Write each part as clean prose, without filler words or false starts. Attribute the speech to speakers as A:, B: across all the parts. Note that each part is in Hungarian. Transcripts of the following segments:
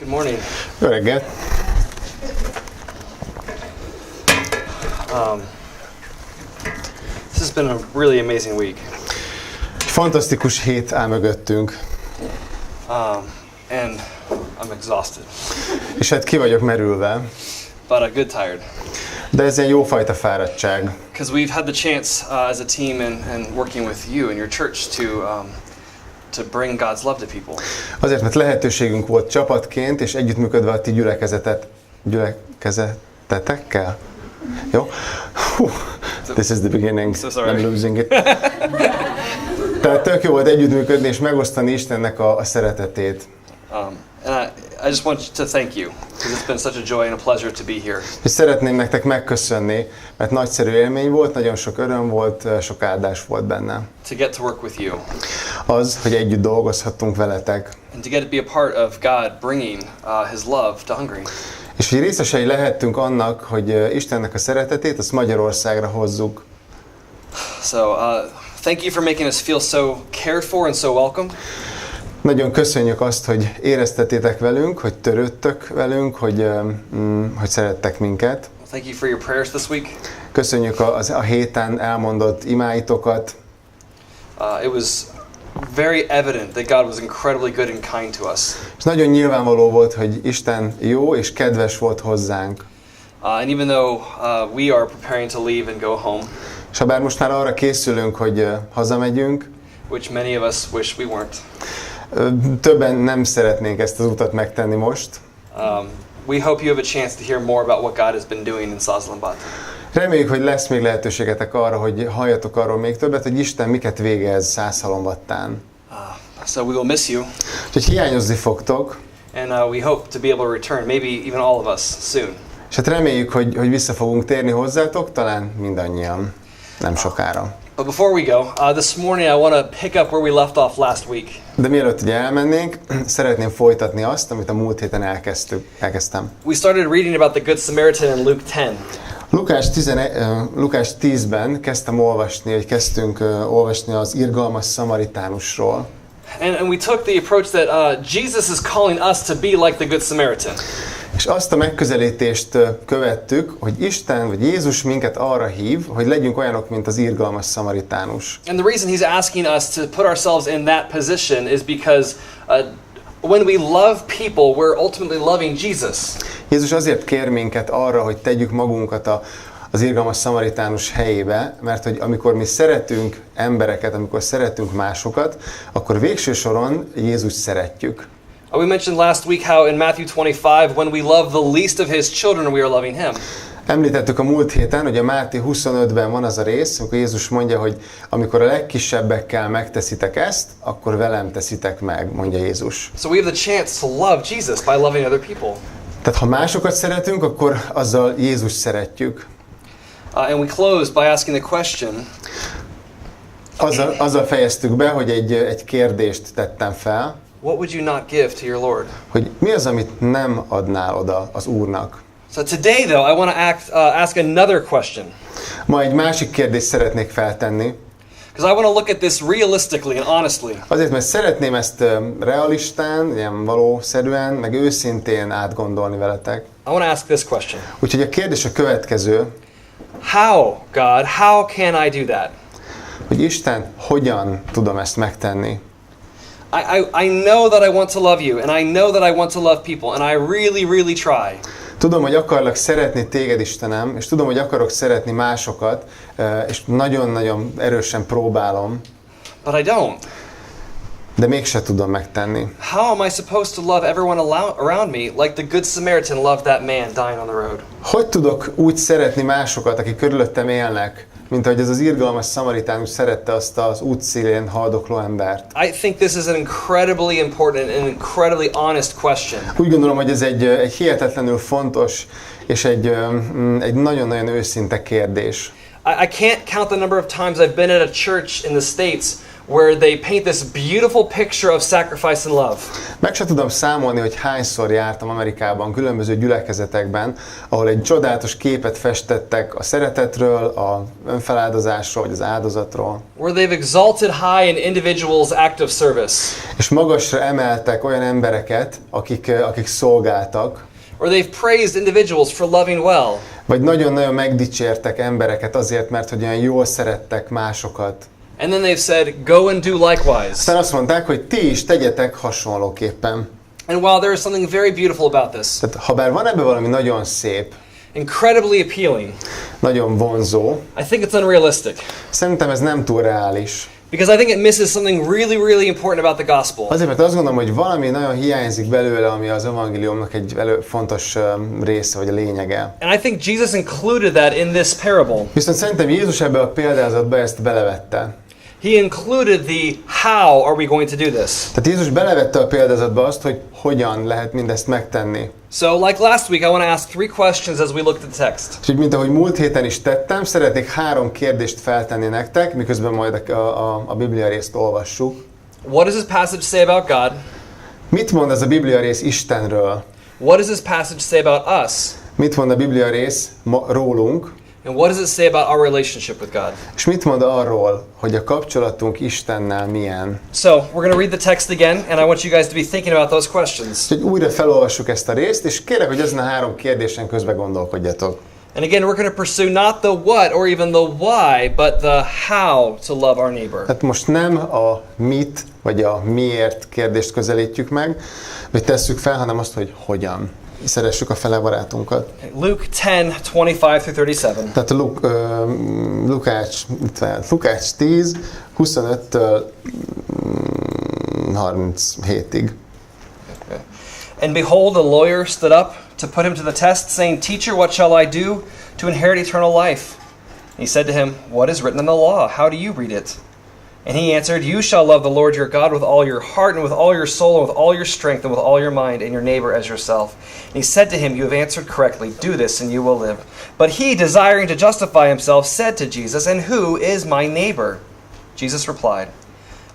A: Good morning.
B: Jó reggelt!
A: This has been a really amazing week.
B: Fantasztikus hét áll mögöttünk.
A: And I'm exhausted,
B: És hát ki vagyok merülve,
A: but a good tired.
B: de ez egy jófajta fáradtság.
A: Because we've had the chance as a team and working with you and your church to bring God's love to people.
B: Azért, mert lehetőségünk volt csapatként, és együttműködve a ti gyülekezetetekkel. Jó? This is the beginning.
A: So sorry.
B: I'm losing it. Tehát tök jó volt együttműködni és megosztani Istennek a szeretetét.
A: And I just want to thank you, because it's been such a joy and a pleasure to be here.
B: És szeretném nektek megköszönni, mert nagyszerű élmény volt, nagyon sok öröm volt, sok áldás volt benne.
A: To get to work with you.
B: Az, hogy együtt dolgozhattunk veletek.
A: And to get to be a part of God bringing His love to Hungary.
B: És hogy részesei lehettünk annak, hogy Istennek a szeretetét azt Magyarországra hozzuk.
A: So thank you for making us feel so cared for and so welcome.
B: Nagyon köszönjük azt, hogy éreztetétek velünk, hogy törődtök velünk, hogy szerettek minket.
A: Thank you for your prayers this week.
B: Köszönjük a héten elmondott imáitokat.
A: It was very evident that God was incredibly good and kind to us.
B: És nagyon nyilvánvaló volt, hogy Isten jó és kedves volt hozzánk.
A: And even though we are preparing to leave and go home,
B: És ha bár most már arra készülünk, hogy hazamegyünk,
A: which many of us wish we weren't,
B: többen nem szeretnénk ezt az utat megtenni most.
A: we hope you have a chance to hear more about what God has been doing in Százhalombatta.
B: Reméljük, hogy lesz még lehetőségetek arra, hogy halljatok arról még többet, hogy Isten miket végez Százhalombattán.
A: So we will miss you,
B: Úgyhogy hiányozni fogtok,
A: and we hope to be able to return, maybe even all of us soon.
B: és hát reméljük, hogy vissza fogunk térni hozzátok, talán mindannyian, nem sokára.
A: But before we go, this morning I want to pick up where we left off last week.
B: De mielőtt ugye elmennénk, szeretném folytatni azt, amit a múlt héten elkezdtem.
A: We started reading about the Good Samaritan in Luke 10.
B: Lukás 10-ben kezdtünk olvasni az irgalmas szamaritánusról.
A: And we took the approach that Jesus is calling us to be like the Good Samaritan.
B: És azt a megközelítést követtük, hogy Isten vagy Jézus minket arra hív, hogy legyünk olyanok, mint az irgalmas szamaritánus.
A: And the reason he's asking us to put ourselves in that position is because when we love people, we're ultimately loving Jesus.
B: Jézus azért kér minket arra, hogy tegyük magunkat az irgalmas szamaritánus helyébe, mert hogy amikor mi szeretünk embereket, amikor szeretünk másokat, akkor végső soron Jézus szeretjük.
A: We mentioned last week how in Matthew 25, when we love the least of his children, we are loving him.
B: Említettük a múlt héten, hogy a Máté 25-ben van az a rész, amikor Jézus mondja, hogy amikor a legkisebbekkel megteszitek ezt, akkor velem teszitek meg, mondja Jézus.
A: So we have the chance to love Jesus by loving other people.
B: Tehát ha másokat szeretünk, akkor azzal Jézus szeretjük.
A: And we close by asking the question.
B: Azzal fejeztük be, hogy egy kérdést tettem fel.
A: What would you not give to your Lord?
B: Hogy mi az, amit nem adnál oda az Úrnak?
A: So today, though, I want to ask another question.
B: Ma egy másik kérdést szeretnék feltenni.
A: Because I want to look at this realistically and honestly.
B: Azért, mert szeretném ezt realistán, ilyen valószerűen, meg őszintén átgondolni veletek.
A: I want to ask this question.
B: Úgyhogy a kérdés a következő.
A: How, God, how can I do that?
B: Hogy Isten, hogyan tudom ezt megtenni?
A: I know that I want to love you, and I know that I want to love people, and I really, really try.
B: Tudom, hogy akarlak szeretni téged, Istenem, és tudom, hogy akarok szeretni másokat, és nagyon-nagyon erősen próbálom.
A: But I don't.
B: De mégse tudom megtenni.
A: How am I supposed to love everyone around me like the Good Samaritan loved that man dying on the road?
B: Hogy tudok úgy szeretni másokat, akik körülöttem élnek, mint ahogy ez az irgalmas szamaritánus szerette azt az útszélén haldokló embert?
A: I think this is an incredibly important and incredibly honest question.
B: Úgy gondolom, hogy ez egy hihetetlenül fontos és egy nagyon-nagyon őszinte kérdés.
A: I can't count the number of times I've been at a church in the States where they paint this beautiful picture of sacrifice and love.
B: Meg se tudom számolni, hogy hányszor jártam Amerikában, különböző gyülekezetekben, ahol egy csodálatos képet festettek a szeretetről, a önfeláldozásról, vagy az áldozatról.
A: Where they've exalted high an individual's act of service.
B: És magasra emeltek olyan embereket, akik szolgáltak.
A: Or they've praised individuals for loving well.
B: Vagy nagyon-nagyon megdicsértek embereket azért, mert hogy olyan jól szerettek másokat.
A: And then they've said, go and do likewise.
B: Aztán azt mondták, hogy ti is tegyetek hasonlóképpen.
A: And while there is something very beautiful about this,
B: Tehát habár van ebben valami nagyon szép,
A: incredibly appealing,
B: nagyon vonzó,
A: I think it's unrealistic.
B: szerintem ez nem túl reális.
A: Because I think it misses something really, really important about the gospel.
B: Azért, mert azt gondolom, hogy valami nagyon hiányzik belőle, ami az evangéliumnak egy fontos része, vagy a lényege.
A: And I think Jesus included that in this parable.
B: Viszont szerintem Jézus ebbe a példázatba ezt belevette.
A: He included the how are we going to do this.
B: Tehát Jézus belevette a példázatba azt, hogy hogyan lehet mindezt megtenni.
A: So like last week, I want to ask 3 questions as we looked at the text.
B: És így, mint ahogy múlt héten is tettem, szeretnék 3 kérdést feltenni nektek, miközben majd a Biblia részt olvassuk.
A: What does this passage say about God?
B: Mit mond ez a Biblia rész Istenről?
A: What does this passage say about us?
B: Mit mond a Biblia rész rólunk?
A: And what does it say about our relationship with God?
B: És mit mond arról, hogy a kapcsolatunk Istennel milyen?
A: So, we're going to read the text again, and I want you guys to be thinking about those questions.
B: Úgyhogy újra felolvassuk ezt a részt, és kérlek, hogy ezen a 3 kérdésen közben gondolkodjatok.
A: And again, we're going to pursue not the what or even the why, but the how to love our neighbor.
B: Tehát most nem a mit, vagy a miért kérdést közelítjük meg, vagy tesszük fel, hanem azt, hogy hogyan. Szeressük a felebarátunkat.
A: Luke 10:25-37.
B: Tehát Lukács 10, 25-től 37-ig.
A: And behold, a lawyer stood up to put him to the test, saying, Teacher, what shall I do to inherit eternal life? And he said to him, What is written in the law? How do you read it? And he answered, You shall love the Lord your God with all your heart and with all your soul and with all your strength and with all your mind, and your neighbor as yourself. And he said to him, You have answered correctly. Do this and you will live. But he, desiring to justify himself, said to Jesus, And who is my neighbor? Jesus replied,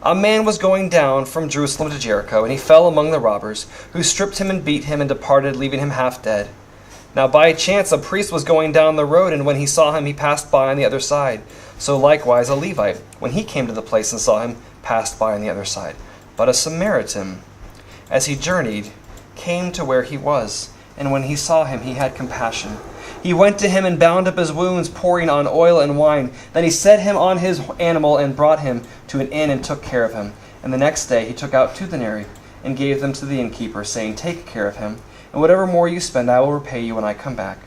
A: A man was going down from Jerusalem to Jericho, and he fell among the robbers, who stripped him and beat him and departed, leaving him half dead. Now by chance a priest was going down the road, and when he saw him, he passed by on the other side. So likewise a Levite, when he came to the place and saw him, passed by on the other side. But a Samaritan, as he journeyed, came to where he was, and when he saw him, he had compassion. He went to him and bound up his wounds, pouring on oil and wine. Then he set him on his animal and brought him to an inn and took care of him. And the next day he took out 2 denarii and gave them to the innkeeper, saying, Take care of him, and whatever more you spend I will repay you when I come back.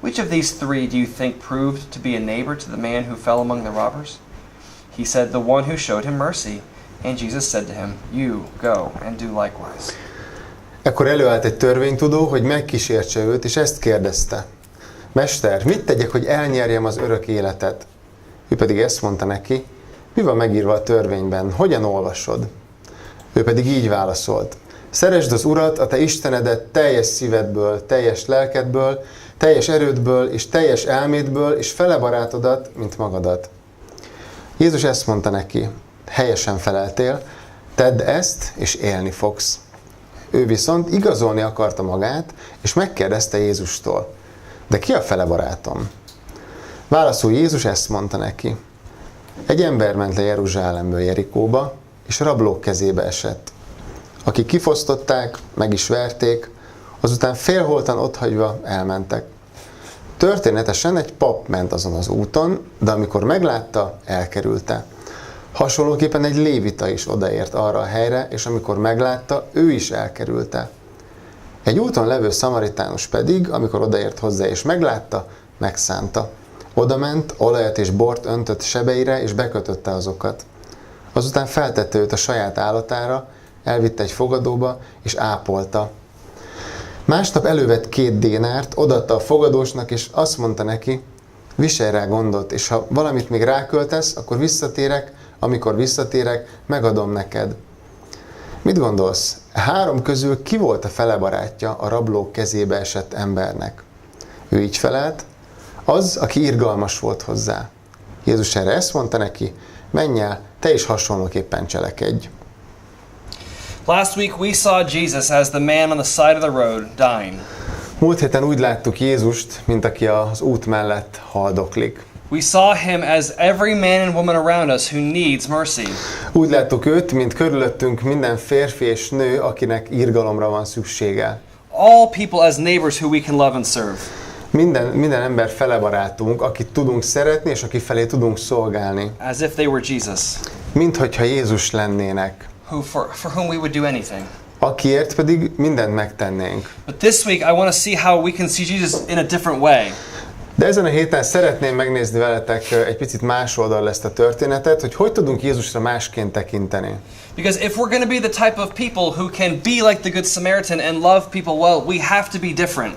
A: Which of these 3 do you think proved to be a neighbor to the man who fell among the robbers? He said, The one who showed him mercy. And Jesus said to him, You go and do likewise.
B: Ekkor előállt egy törvénytudó, hogy megkísértse őt, és ezt kérdezte. Mester, mit tegyek, hogy elnyerjem az örök életet? Ő pedig ezt mondta neki, mi van megírva a törvényben, hogyan olvasod? Ő pedig így válaszolt, szeresd az Urat, a te Istenedet teljes szívedből, teljes lelkedből, teljes erődből és teljes elmédből, és felebarátodat, mint magadat. Jézus ezt mondta neki, helyesen feleltél, tedd ezt, és élni fogsz. Ő viszont igazolni akarta magát, és megkérdezte Jézustól, de ki a felebarátom? Válaszul Jézus ezt mondta neki, egy ember ment le Jeruzsálemből Jerikóba, és rablók kezébe esett. Akik kifosztották, meg is verték, azután félholtan otthagyva elmentek. Történetesen egy pap ment azon az úton, de amikor meglátta, elkerülte. Hasonlóképpen egy lévita is odaért arra a helyre, és amikor meglátta, ő is elkerülte. Egy úton levő szamaritánus pedig, amikor odaért hozzá és meglátta, megszánta. Odament, olajat és bort öntött sebeire, és bekötötte azokat. Azután feltette őt a saját állatára, elvitte egy fogadóba, és ápolta. Másnap elővett 2 dénárt, odaadta a fogadósnak, és azt mondta neki, viselj rá gondot, és ha valamit még ráköltesz, akkor visszatérek, amikor visszatérek, megadom neked. Mit gondolsz? 3 közül ki volt a felebarátja a rablók kezébe esett embernek? Ő így felelt, az, aki irgalmas volt hozzá. Jézus erre ezt mondta neki, menj el, te is hasonlóképpen cselekedj.
A: Last week we saw Jesus as the man on the side of the road dying.
B: Múlt héten úgy láttuk Jézust, mint aki az út mellett haldoklik.
A: We saw him as every man and woman around us who needs mercy.
B: Úgy láttuk őt, mint körülöttünk minden férfi és nő, akinek irgalomra van szüksége.
A: All people as neighbors who we can love and serve.
B: Minden ember felebarátunk, akit tudunk szeretni, és aki felé tudunk szolgálni.
A: As if they were Jesus.
B: Mint hogyha Jézus lennének.
A: For whom we would do anything.
B: Akiért pedig mindent megtennénk.
A: But this week I want to see how we can see Jesus in a different way.
B: De ezen a héten szeretném megnézni veletek egy picit más oldalról ezt a történetet, hogy tudunk Jézusra másként tekinteni.
A: Because if we're going to be the type of people who can be like the Good Samaritan and love people well, we have to be different.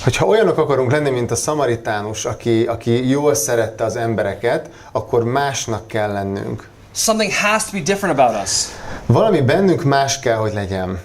B: Hogyha olyanok akarunk lenni, mint a szamaritánus, aki jól szerette az embereket, akkor másnak kell lennünk.
A: Something has to be different about us.
B: Valami bennünk más kell, hogy legyen.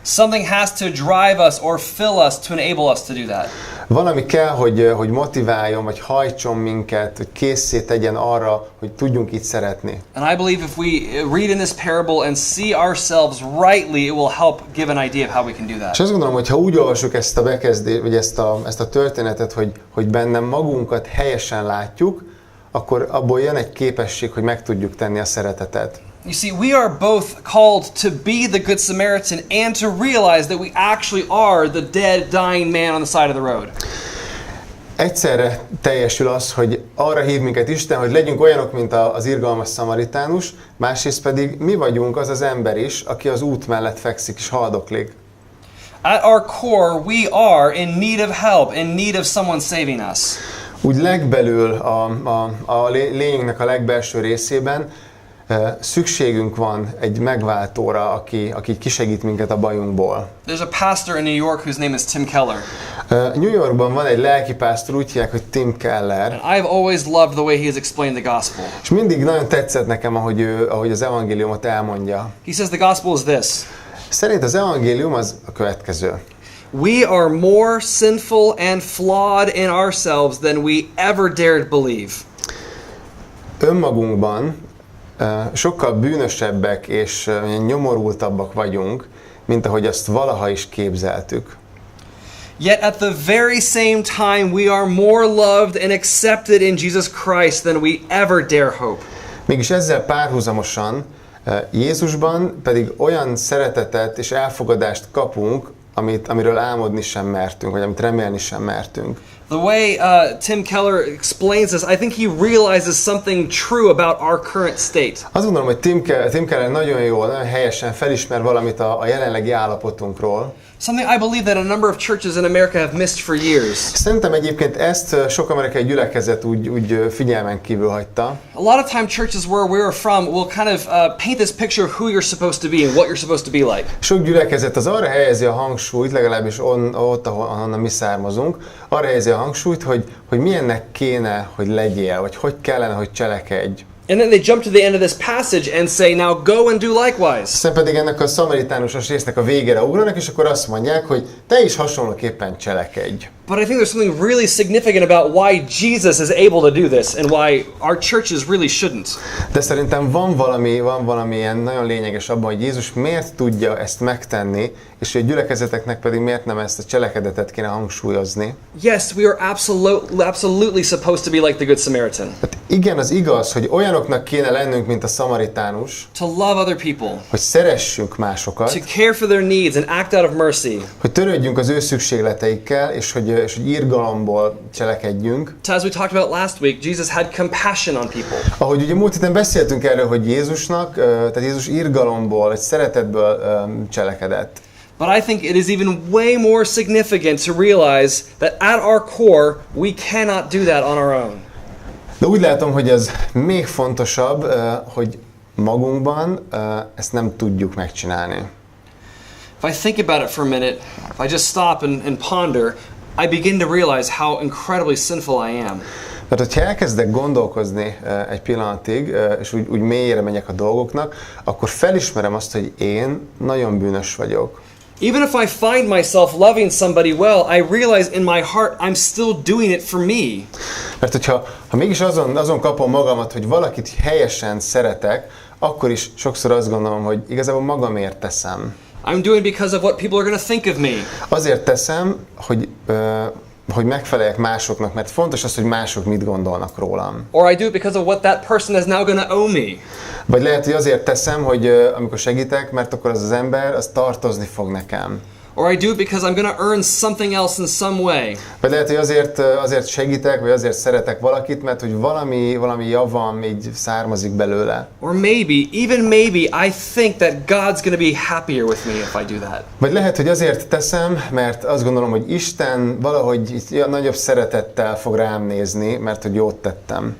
A: Something has to drive us or fill us to enable us to do that.
B: Valami kell, hogy motiváljon, vagy hajtson minket, hogy készé tegyen arra, hogy tudjunk itt szeretni.
A: And I believe if we read in this parable and see ourselves rightly, it will help give an idea of how we can do that.
B: És azt gondolom, hogy ha úgy olvasjuk ezt a bekezdést, vagy ezt a történetet, hogy bennem magunkat helyesen látjuk, akkor abból jön egy képesség, hogy meg tudjuk tenni a szeretetet.
A: You see, we are both called to be the Good Samaritan and to realize that we actually are the dead, dying man on the side of the road.
B: Egyszerre teljesül az, hogy arra hív minket Isten, hogy legyünk olyanok, mint az irgalmas szamaritánus, másrészt pedig mi vagyunk az az ember is, aki az út mellett fekszik és haldoklik.
A: At our core, we are in need of help, in need of someone saving us.
B: Úgy legbelül a lényünknek a legbelső részében szükségünk van egy megváltóra, aki kisegít minket a bajunkból.
A: There's a pastor in New York whose name is Tim Keller.
B: New Yorkban van egy lelkipásztor, úgy hívják, hogy Tim Keller.
A: And I've always loved the way he has explained the gospel.
B: És mindig nagyon tetszett nekem, ahogy az evangéliumot elmondja.
A: He says the gospel is this.
B: Szerint az evangélium az a következő.
A: We are more sinful and flawed in ourselves than we ever dared believe.
B: Önmagunkban sokkal bűnösebbek és nyomorultabbak vagyunk, mint ahogy azt valaha is képzeltük.
A: Yet at the very same time we are more loved and accepted in Jesus Christ than we ever dare hope.
B: Mégis ezzel párhuzamosan Jézusban pedig olyan szeretetet és elfogadást kapunk, amiről álmodni sem mertünk, vagy amit remélni sem mertünk.
A: The way Tim Keller explains this, I think he realizes something true about our current state.
B: Azt gondolom, hogy Tim Keller nagyon jól, nagyon helyesen felismer valamit a jelenlegi állapotunkról.
A: Something I believe that a number of churches in America have missed for years.
B: Szerintem egyébként ezt sok amerikai gyülekezet úgy figyelmen kívül hagyta.
A: A lot of time churches where we're from will kind of paint this picture of who you're supposed to be and what you're supposed to be like.
B: Sok gyülekezet az arra helyezi a hangsúlyt, legalábbis ott, ahonnan mi származunk, arra helyezi a hangsúlyt, hogy milyennek kéne, hogy legyél, vagy hogy kellene, hogy cselekedj.
A: And then they jump to the end of this passage and say, now go and do likewise.
B: Aztán pedig ennek a szamaritánusos résznek a végére ugranak, és akkor azt mondják, hogy te is hasonlóképpen cselekedj.
A: But I think there's something really significant about why Jesus is able to do this and why our churches really shouldn't.
B: De szerintem van valami ilyen nagyon lényeges abban, hogy Jézus miért tudja ezt megtenni, és hogy a gyülekezeteknek pedig miért nem ezt a cselekedetet kéne hangsúlyozni.
A: Yes, we are absolutely supposed to be like the Good Samaritan.
B: Hát igen, az igaz, hogy olyanoknak kéne lennünk, mint a szamaritánus,
A: To love other people,
B: hogy szeressünk másokat,
A: to care for their needs and act out of mercy.
B: hogy törődjünk az ő szükségleteikkel, és hogy irgalomból cselekedjünk.
A: So as we talked about last week, Jesus had compassion on people.
B: Ahogy ugye múlt héten beszéltünk erről, hogy tehát Jézus irgalomból, egy szeretetből cselekedett.
A: But I think it is even way more significant to realize that at our core, we cannot do that on our own.
B: De úgy látom, hogy ez még fontosabb, hogy magunkban ezt nem tudjuk megcsinálni.
A: If I think about it for a minute, if I just stop and ponder, I begin to realize how incredibly sinful I am.
B: Tehát, hogyha elkezdek gondolkozni egy pillanatig, és úgy mélyére megyek a dolgoknak, akkor felismerem azt, hogy én nagyon bűnös vagyok.
A: Even if I find myself loving somebody well, I realize in my heart I'm still doing it for me.
B: Mert hogyha mégis azon kapom magamat, hogy valakit helyesen szeretek, akkor is sokszor azt gondolom, hogy igazából magamért teszem.
A: I'm doing because of what people are going to think of me.
B: Azért teszem, hogy megfeleljek másoknak, mert fontos az, hogy mások mit gondolnak rólam.
A: Or I do it because of what that person is now going to owe me.
B: Vagy lehet, hogy azért teszem, hogy amikor segítek, mert akkor az ember, az tartozni fog nekem.
A: Or I do it because I'm going to earn something else in some way.
B: Vagy lehet, hogy azért segítek, vagy azért szeretek valakit, mert hogy valami javam így származik belőle.
A: Or even maybe, I think that God's going to be happier with me if I do that.
B: Vagy lehet, hogy azért teszem, mert azt gondolom, hogy Isten valahogy nagyobb szeretettel fog rám nézni, mert hogy jót tettem.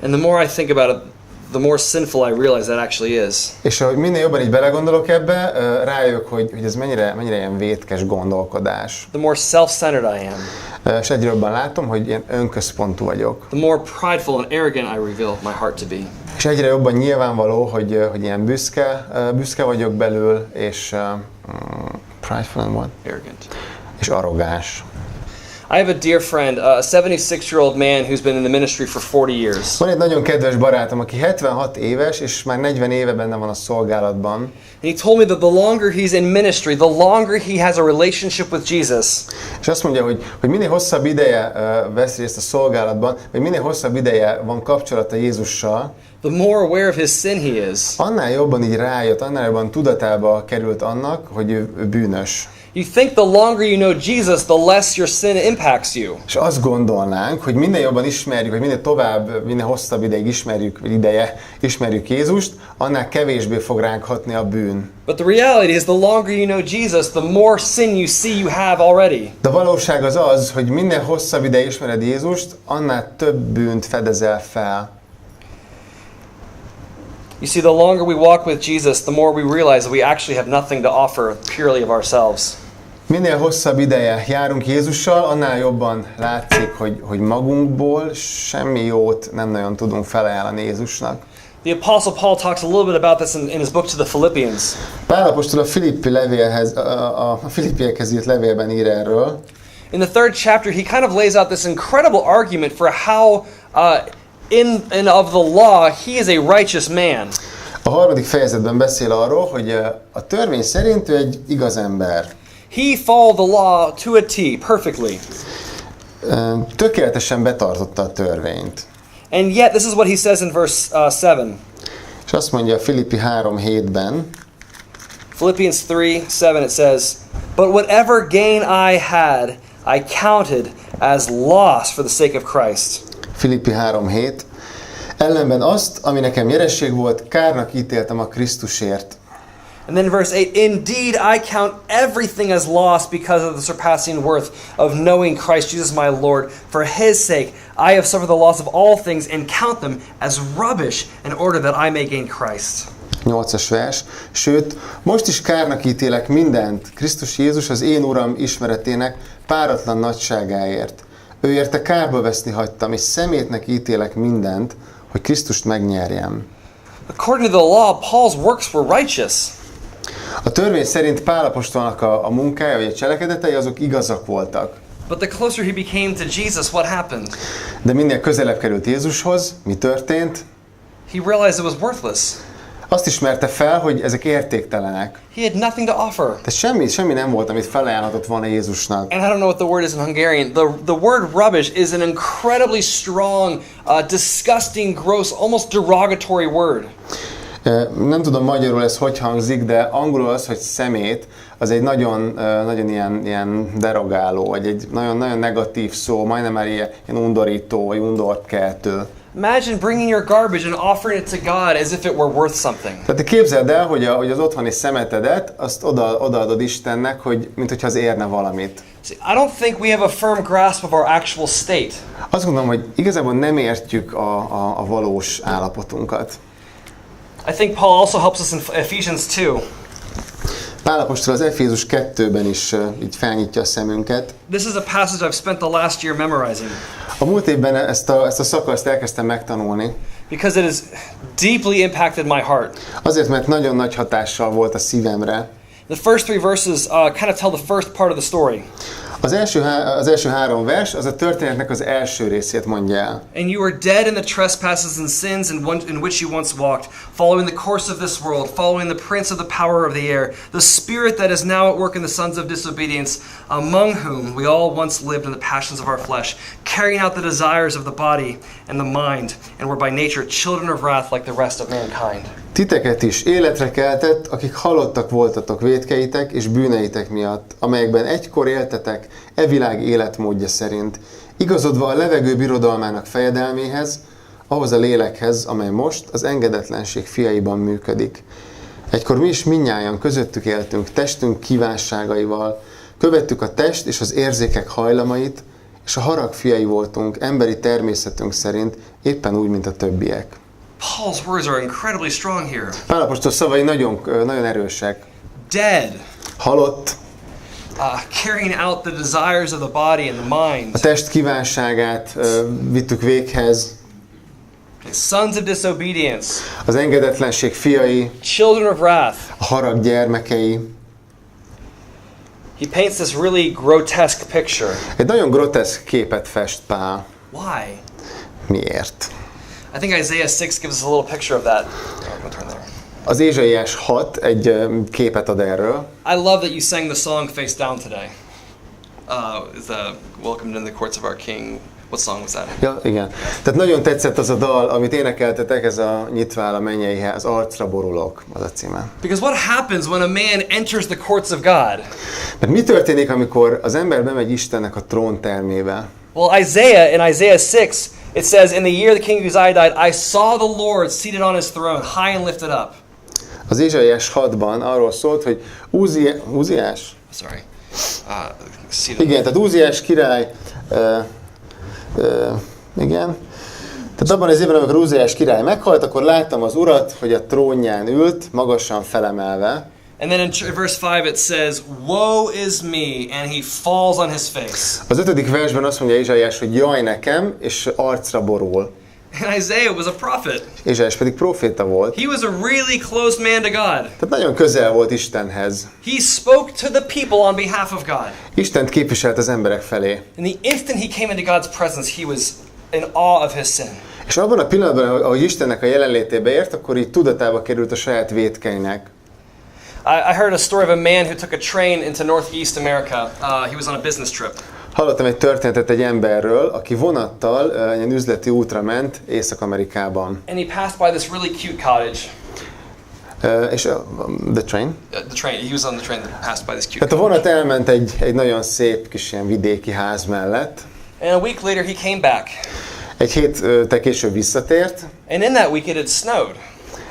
A: And the more I think about it, the more sinful I realize that actually is.
B: És ahogy minél jobban így belegondolok ebbe, rájövök, hogy ez mennyire ilyen vétkes gondolkodás.
A: The more self-centered I am.
B: És egyre jobban látom, hogy ilyen önközpontú vagyok.
A: The more prideful and arrogant I reveal my heart to be.
B: És egyre jobban nyilvánvaló, hogy ilyen büszke vagyok belül, és prideful and what?
A: Arrogant.
B: És arrogáns.
A: I have a dear friend, a 76-year-old man who's been in the ministry for 40 years.
B: Van egy nagyon kedves barátom, aki 76 éves, és már 40 éve benne van a szolgálatban.
A: And he told me that the longer he's in ministry, the longer he has a relationship with Jesus.
B: És azt mondja, hogy minél hosszabb ideje vesz részt a szolgálatban, vagy minél hosszabb ideje van kapcsolata Jézussal,
A: the more aware of his sin he is.
B: Annál jobban így rájött, annál jobban tudatába került annak, hogy ő bűnös.
A: You think the longer you know Jesus, the less your sin impacts you.
B: És azt gondolnánk, hogy minél jobban ismerjük, vagy minél hosszabb ideig ismerjük Jézust, annál kevésbé fog ránk hatni a bűn.
A: But the reality is, the longer you know Jesus, the more sin you see you have already.
B: De a valóság az, hogy minél hosszabb ideig ismered Jézust, annál több bűnt fedezel fel.
A: You see, the longer we walk with Jesus, the more we realize that we actually have nothing to offer purely of ourselves.
B: Minél hosszabb ideje járunk Jézussal, annál jobban látszik, hogy magunkból semmi jót nem nagyon tudunk felajánlani Jézusnak.
A: The Apostle Paul talks a little bit about this in his book to the Philippians.
B: Pál apostol a Filippiekhez írt levélben ír erről.
A: In the 3rd chapter, he kind of lays out this incredible argument for how, in and of the law, he is a righteous man.
B: A 3. fejezetben beszél arról, hogy a törvény szerint ő egy igaz ember.
A: He followed the law to a T, perfectly.
B: Tökéletesen betartotta a törvényt.
A: And yet, this is what he says in verse 7.
B: És azt mondja Filippi 3:7-ben.
A: Philippians 3:7 it says, "But whatever gain I had, I counted as loss for the sake of Christ."
B: Filippi 3:7. Ellenben azt, ami nekem nyeresség volt, kárnak ítéltem a Krisztusért.
A: And then verse 8, "Indeed, I count everything as loss because of the surpassing worth of knowing Christ Jesus my Lord. For his sake, I have suffered the loss of all things and count them as rubbish in order that I may gain Christ."
B: 8. vers. Sőt, most is kárnak ítélek mindent, Krisztus Jézus az én Uram ismeretének páratlan nagyságáért. Ő érte kárba veszni hagytam, és szemétnek ítélek mindent, hogy Krisztust megnyerjem.
A: According to the law, Paul's works were righteous.
B: A törvény szerint Pál apostolnak a munkája vagy a cselekedetei azok igazak voltak.
A: But the closer he became to Jesus, what happened?
B: De minél közelebb került Jézushoz, mi történt?
A: He realized it was worthless.
B: Azt ismerte fel, hogy ezek értéktelenek.
A: He had nothing to offer.
B: Tehát semmi nem volt, amit felajánlhatott volna Jézusnak.
A: And I don't know what the word is in Hungarian. The word rubbish is an incredibly strong, disgusting, gross, almost derogatory word.
B: Nem tudom magyarul ez hogy hangzik, de angolul az, hogy szemét, az egy nagyon ilyen derogáló, vagy egy nagyon negatív szó, majdnem már ilyen undorító, vagy undorkeltő.
A: Imagine bringing your garbage and offering it to God as if it were worth something.
B: Tehát képzeld el, hogy az otthoni szemetedet, azt odaadod Istennek, mint hogyha az érne valamit.
A: See, I don't think we have a firm grasp of our actual state.
B: Azt gondolom, hogy igazából nem értjük a valós állapotunkat.
A: I think Paul also helps us in Ephesians 2.
B: Pál apostol az Efézus 2-ben is így felnyitja a szemünket.
A: This is a passage I've spent the last year memorizing.
B: A múlt évben ezt a szakaszt elkezdtem megtanulni.
A: Because it has deeply impacted my heart.
B: Azért, mert nagyon nagy hatással volt a szívemre.
A: The first three verses kind of tell the first part of the story.
B: Az első három vers az a történetnek az első részét mondja el.
A: And you were dead in the trespasses and sins in which you once walked, following the course of this world, following the prince of the power of the air, the spirit that is now at work in the sons of disobedience, among whom we all once lived in the passions of our flesh, carrying out the desires of the body and the mind, and were by nature children of wrath like the rest of mankind.
B: Titeket is életre keltett, akik halottak voltatok vétkeitek és bűneitek miatt, amelyekben egykor éltetek e világ életmódja szerint, igazodva a levegő birodalmának fejedelméhez, ahhoz a lélekhez, amely most az engedetlenség fiaiban működik. Egykor mi is mindnyájan közöttük éltünk testünk kívánságaival, követtük a test és az érzékek hajlamait, és a harag fiai voltunk emberi természetünk szerint, éppen úgy, mint a többiek.
A: Paul's words are incredibly strong here.
B: Pál apostol szavai nagyon erősek.
A: Dead.
B: Halott.
A: Carrying out the desires of the body and the mind.
B: A test kívánságát vittük véghez.
A: Sons of disobedience.
B: Az engedetlenség fiai.
A: Children of wrath.
B: A harag gyermekei.
A: He paints this really grotesque picture.
B: Egy nagyon groteszk képet fest Pál.
A: Why?
B: Miért?
A: I think Isaiah 6 gives us a little picture of that. Turn there.
B: Az Ézsaiás 6 egy képet ad erről.
A: I love that you sang the song Face Down today. Welcomed in the courts of our King. What song was that?
B: Ja, igen. Tehát nagyon tetszett az a dal, amit énekeltetek, ez a Nyitvál a mennyeihez, arcra borulok, az a címe.
A: Because what happens when a man enters the courts of God?
B: Mert mi történik, amikor az ember bemegy Istennek a tróntermébe?
A: Well, in Isaiah 6, it says, in the year the king Uzziah died, I saw the Lord seated on his throne, high and lifted up.
B: Az Ézsaiás 6-ban arról szólt, hogy Úziás?
A: Sorry.
B: Igen, tehát Úziás király, igen. Tehát abban az évben, amikor Úziás király meghalt, akkor láttam az Urat, hogy a trónján ült, magasan felemelve.
A: And then in verse 5 it says, woe is me, and he falls on his face.
B: Az 5. versben azt mondja Ézsaiás, hogy jaj nekem, és arcra borul.
A: And Isaiah was a prophet.
B: Ézsaiás pedig proféta volt.
A: He was a really close man to God.
B: Tehát nagyon közel volt Istenhez.
A: He spoke to the people on behalf of God.
B: Istent képviselt az emberek felé.
A: And the instant he came into God's presence, he was in awe of his sin.
B: És abban a pillanatban, ahogy Istennek a jelenlétébe ért, akkor így tudatába került a saját vétkeinek.
A: I heard a story of a man who took a train into Northeast America. He was on a business trip.
B: Hallottam egy történetet egy emberről, aki vonattal egy üzleti útra ment Észak-Amerikában.
A: And he passed by this really cute cottage.
B: És the train?
A: The train. He was on the train that passed by this cute
B: Tehát a
A: cottage.
B: vonat elment egy nagyon szép kis ilyen vidéki ház mellett.
A: And a week later he came back.
B: Egy héttel később visszatért.
A: And in that week it had snowed.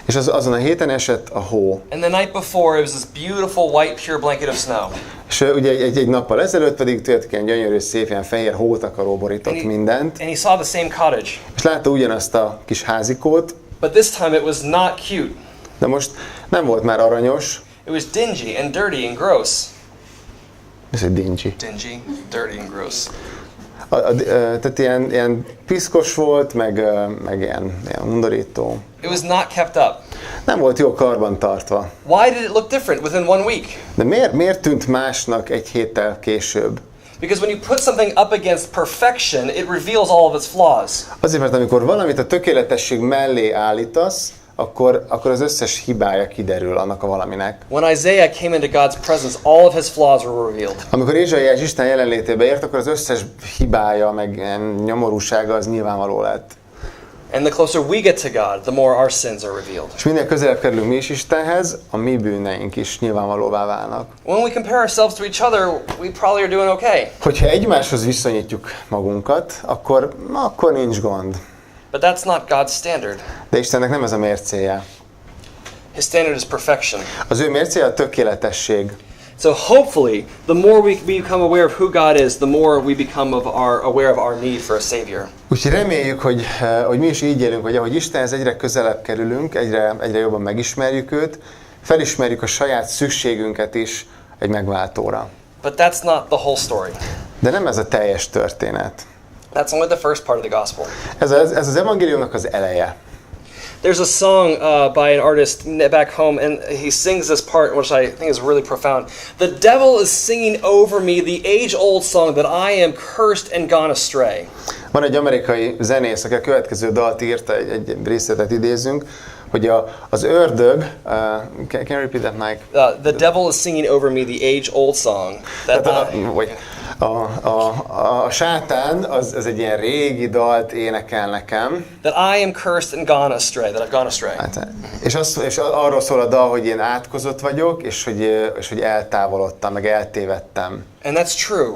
B: És azon a héten esett a hó.
A: And the night before it was this beautiful white pure blanket of snow.
B: És ugye egy nappal ezelőtt pedig tulajdonképpen gyönyörű, szép, ilyen fehér hótakaró borított mindent.
A: And he saw the same cottage.
B: És látta ugyanazt a kis házikót.
A: But this time it was not cute.
B: De most nem volt már aranyos.
A: It was dingy and dirty and gross.
B: Ez egy dingy.
A: Dingy, dirty and gross.
B: Tehát ilyen piszkos volt, meg ilyen undorító.
A: It was not kept up.
B: Nem volt jó karban tartva.
A: Why did it look different within 1 week?
B: De miért tűnt másnak egy héttel később?
A: Because when you put something up against perfection, it reveals all of its flaws.
B: Azért, mert amikor valamit a tökéletesség mellé állítasz, akkor az összes hibája kiderül annak a valaminek.
A: When Isaiah came into God's presence, all of his flaws were revealed.
B: Amikor Ézsaiás Isten jelenlétébe ért, akkor az összes hibája, meg nyomorúsága az nyilvánvaló lett.
A: And the closer we get to God, the more our sins are revealed.
B: És minél közelebb kerülünk mi is Istenhez, a mi bűneink is nyilvánvalóvá válnak.
A: When we compare ourselves to each other, we probably are doing okay.
B: Hogyha egymáshoz viszonyítjuk magunkat, akkor nincs gond.
A: But that's not God's standard.
B: De Istennek nem ez a mércéje.
A: His standard is perfection.
B: Az ő mércéje a tökéletesség.
A: So hopefully, the more we become aware of who God is, the more we become aware of our need for a Savior.
B: Úgyhogy reméljük, hogy mi is így élünk, hogy ahogy Istenhez egyre közelebb kerülünk, egyre jobban megismerjük őt, felismerjük a saját szükségünket is egy megváltóra.
A: But that's not the whole story.
B: De nem ez a teljes történet.
A: That's only the first part of the gospel.
B: Ez az evangéliumnak az eleje.
A: There's a song by an artist back home, and he sings this part, which I think is really profound. The devil is singing over me the age-old song that I am cursed and gone astray.
B: Van egy amerikai zenész, aki a következő dalt írta, egy részletet idézünk, hogy az ördög, can you repeat that, Mike?
A: The devil is singing over me the age-old song.
B: A sátán az egy ilyen régi dalt énekel nekem.
A: That I am cursed and gone astray. That I've gone astray.
B: És arról szól a dal, hogy én átkozott vagyok, és hogy eltávolodtam, meg eltévedtem.
A: And that's true.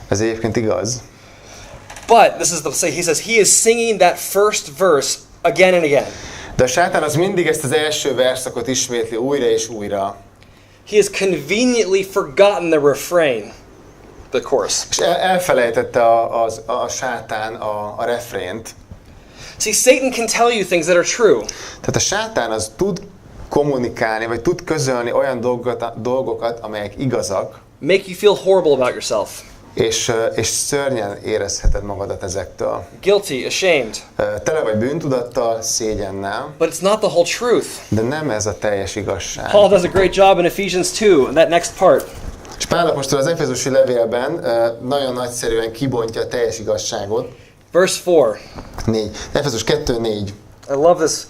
B: Ez egyébként igaz.
A: But this is he says he is singing that first verse again and again.
B: De a sátán az mindig ezt az első verszakot ismétli újra és újra.
A: He has conveniently forgotten the refrain, the chorus.
B: És elfelejtette a sátán a refrént.
A: See, Satan can tell you things that are true.
B: Tehát a sátán az tud kommunikálni, vagy tud közölni olyan dolgokat, amelyek igazak.
A: Make you feel horrible about yourself.
B: És szörnyen érezheted magadat ezektől.
A: Guilty, ashamed.
B: Tele vagy bűntudattal, szégyennel.
A: But it's not the whole truth.
B: De nem ez a teljes igazság.
A: Paul does a great job in Ephesians 2, in that next part.
B: És Pál apostol az Efezusi levélben nagyon nagyszerűen kibontja a teljes igazságot.
A: Verse 4.
B: Efezus 2:4.
A: I love this.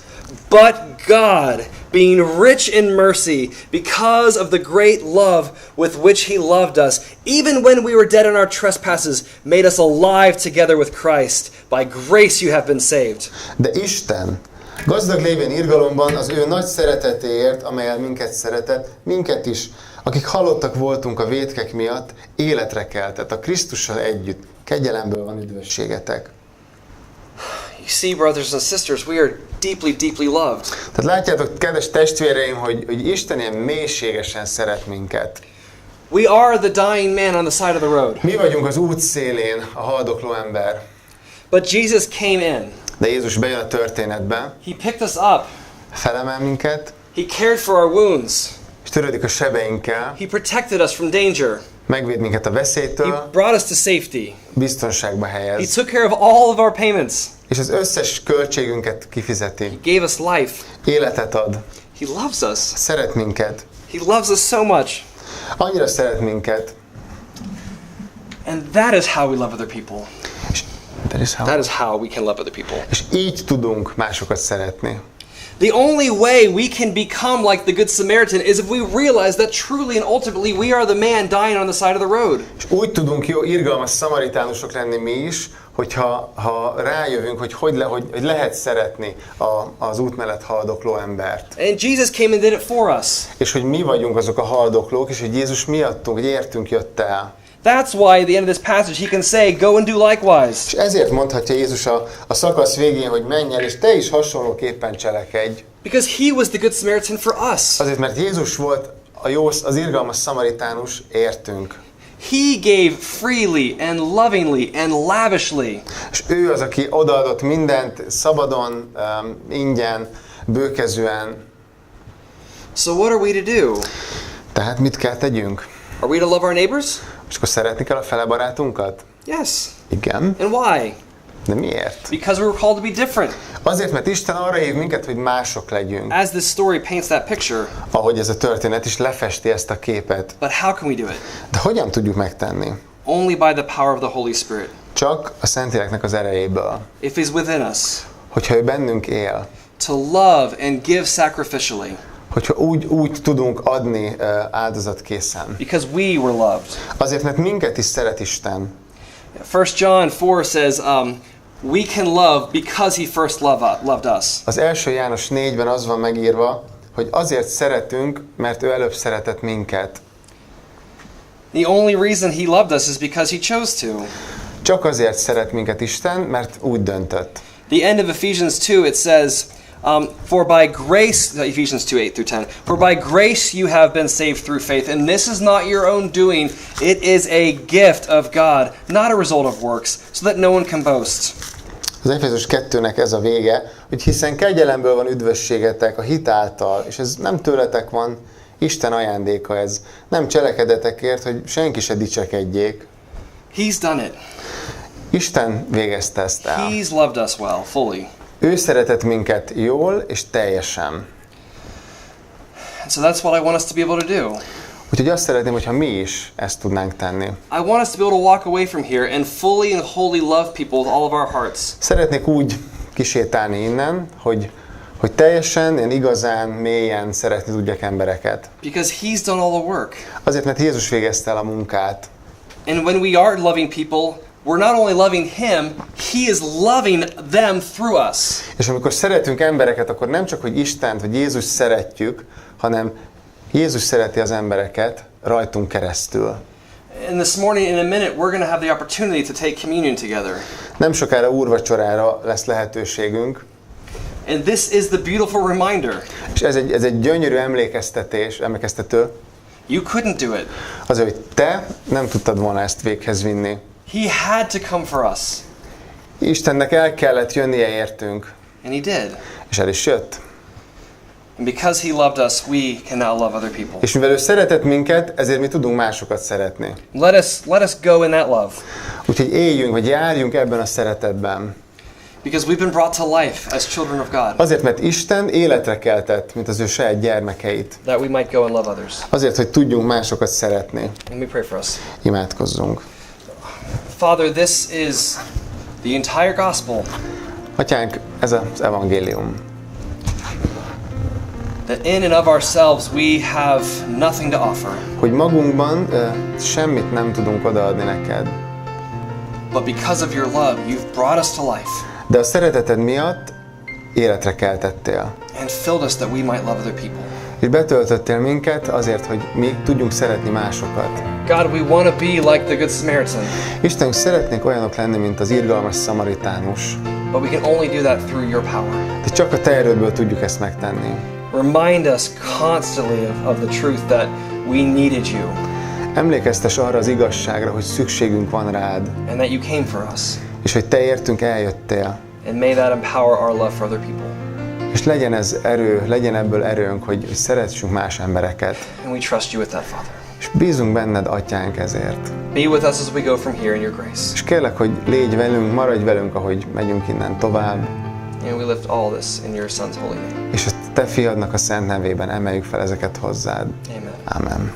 A: But God, being rich in mercy, because of the great love with which he loved us, even when we were dead in our trespasses, made us alive together with Christ. By grace you have been saved.
B: De Isten, gazdag lévén irgalomban az ő nagy szeretetéért, amellyel minket szeretett, minket is, akik halottak voltunk a vétkek miatt, életre keltett a Krisztussal együtt. Kegyelemből van üdvösségetek.
A: You see, brothers and sisters, we are deeply, deeply loved.
B: Tehát látjátok, kedves testvéreim, hogy Isten ilyen mélységesen szeret minket.
A: We are the dying man on the side of the road.
B: Mi vagyunk az út szélén, a haldokló ember.
A: But Jesus came in.
B: De Jézus bejön a történetbe.
A: He picked us up.
B: Felemel minket.
A: He cared for our wounds.
B: És törődik a sebeinkkel.
A: He protected us from danger.
B: Megvéd minket a veszélytől.
A: He brought us to safety.
B: Biztonságba helyez.
A: He took care of all of our payments.
B: És az összes költségünket kifizeti.
A: He gave us life.
B: Életet ad.
A: He loves us.
B: Szeret minket.
A: He loves us so much.
B: Annyira szeret minket.
A: And that is how we love other people.
B: That
A: is how we can love other people.
B: És így tudunk másokat szeretni.
A: The only way we can become like the Good Samaritan is if we realize that truly and ultimately we are the man dying on the side of the road.
B: És úgy tudunk jó, irgalmas szamaritánusok lenni mi is, hogyha rájövünk, hogy lehet szeretni az út mellett haldokló embert.
A: And Jesus came and did it for us.
B: És hogy mi vagyunk azok a haldoklók, és hogy Jézus miattunk, hogy értünk jött el.
A: That's why at the end of this passage he can say, go and do likewise. És
B: ezért mondhatja Jézus a szakasz végén, hogy menj el, és te is hasonlóképpen cselekedj.
A: Because he was the good Samaritan for us.
B: Azért, mert Jézus volt az irgalmas szamaritánus értünk.
A: He gave freely and lovingly and lavishly.
B: És ő az, aki odaadott mindent szabadon, ingyen, bőkezűen.
A: So what are we to do?
B: Tehát mit kell tegyünk?
A: Are we to love our neighbors?
B: És akkor szeretni kell a felebarátunkat?
A: Yes.
B: Igen.
A: And why?
B: De miért?
A: Because we were called to be different.
B: Azért, mert Isten arra hív minket, hogy mások legyünk.
A: As this story paints that picture.
B: Ahogy ez a történet is lefesti ezt a képet.
A: But how can we do it?
B: De hogyan tudjuk megtenni?
A: Only by the power of the Holy Spirit.
B: Csak a Szentléleknek az erejéből.
A: If he's within us.
B: Hogyha ő bennünk él.
A: To love and give sacrificially.
B: Hogyha úgy tudunk adni áldozatkészen.
A: Because we were loved.
B: Azért, mert minket is szeret Isten.
A: 1 John 4 says, we can love because he first loved us.
B: Az 1 János 4-ben az van megírva, hogy azért szeretünk, mert ő előbb szeretett minket.
A: The only reason he loved us is because he chose to.
B: Csak azért szeret minket Isten, mert úgy döntött.
A: The end of Ephesians 2 it says, for by grace, Ephesians 2:8-10, for by grace you have been saved through faith, and this is not your own doing, it is a gift of God, not a result of works, so that no one can boast.
B: Az Efézus 2-nek ez a vége, hogy hiszen kegyelemből van üdvösségetek a hit által, és ez nem tőletek van, Isten ajándéka ez. Nem cselekedetekért, hogy senki se dicsekedjék.
A: He's done it.
B: Isten végezte ezt el.
A: He's loved us well, fully.
B: Ő szeretett minket jól és teljesen.
A: And so that's what I want us to be able to do.
B: Úgyhogy azt szeretném, hogyha mi is ezt tudnánk tenni.
A: I want us to be able to walk away from here and fully and wholly love people with all of our hearts.
B: Szeretnék úgy kisétálni innen, hogy teljesen, én igazán, mélyen szeretni tudjak embereket.
A: Because he's done all the work.
B: Azért, mert Jézus végezte el a munkát.
A: And when we are loving people, we're not only loving him, he is loving them through us.
B: És amikor szeretünk embereket, akkor nem csak, hogy Istent vagy Jézus szeretjük, hanem Jézus szereti az embereket rajtunk keresztül.
A: And this morning, in a minute, we're going to have the opportunity to take communion together.
B: Nem sokára úrvacsorára lesz lehetőségünk.
A: And this is the beautiful reminder.
B: És ez egy gyönyörű emlékeztető.
A: You couldn't do it.
B: Azért, hogy te nem tudtad volna ezt véghez vinni.
A: He had to come for us.
B: Istennek el kellett jönnie értünk.
A: And he did.
B: És el is jött.
A: And because he loved us, we can now love other people.
B: És mivel ő szeretett minket, ezért mi tudunk másokat szeretni.
A: Let us go in that love.
B: Úgyhogy éljünk, vagy járjunk ebben a szeretetben.
A: Because we've been brought to life as children of God.
B: Azért, mert Isten életre keltett, mint az ő saját gyermekeit.
A: That we might go and love others.
B: Azért, hogy tudjunk másokat szeretni.
A: And we pray for us.
B: Imádkozzunk.
A: Father, this is the entire gospel.
B: Atyánk, ez az evangélium.
A: That in and of ourselves we have nothing to offer.
B: Hogy magunkban semmit nem tudunk odaadni neked.
A: But because of your love, you've brought us to life.
B: De a szereteted miatt életre keltettél.
A: And filled us that we might love other people.
B: És betöltöttél minket azért, hogy mi tudjunk szeretni másokat.
A: God, we want to be like the Good Samaritan.
B: Istenünk, szeretnénk olyanok lenni, mint az irgalmas szamaritánus.
A: But we can only do that through your power.
B: De csak a te erődből tudjuk ezt megtenni.
A: Remind us constantly of the truth that we needed you.
B: Emlékeztes arra az igazságra, hogy szükségünk van rád.
A: And that you came for us.
B: És hogy te értünk eljöttél.
A: And may that empower our love for other people.
B: És legyen ez erő, legyen ebből erőnk, hogy szeressünk más embereket.
A: And we trust you with that, Father.
B: És bízunk benned, Atyánk, ezért.
A: Be with us as we go from here in your grace.
B: És kérlek, hogy légy velünk, maradj velünk, ahogy megyünk innen tovább.
A: And we lift all this in your Son's holy name.
B: És a te fiadnak a szent nevében emeljük fel ezeket hozzád.
A: Amen.
B: Amen.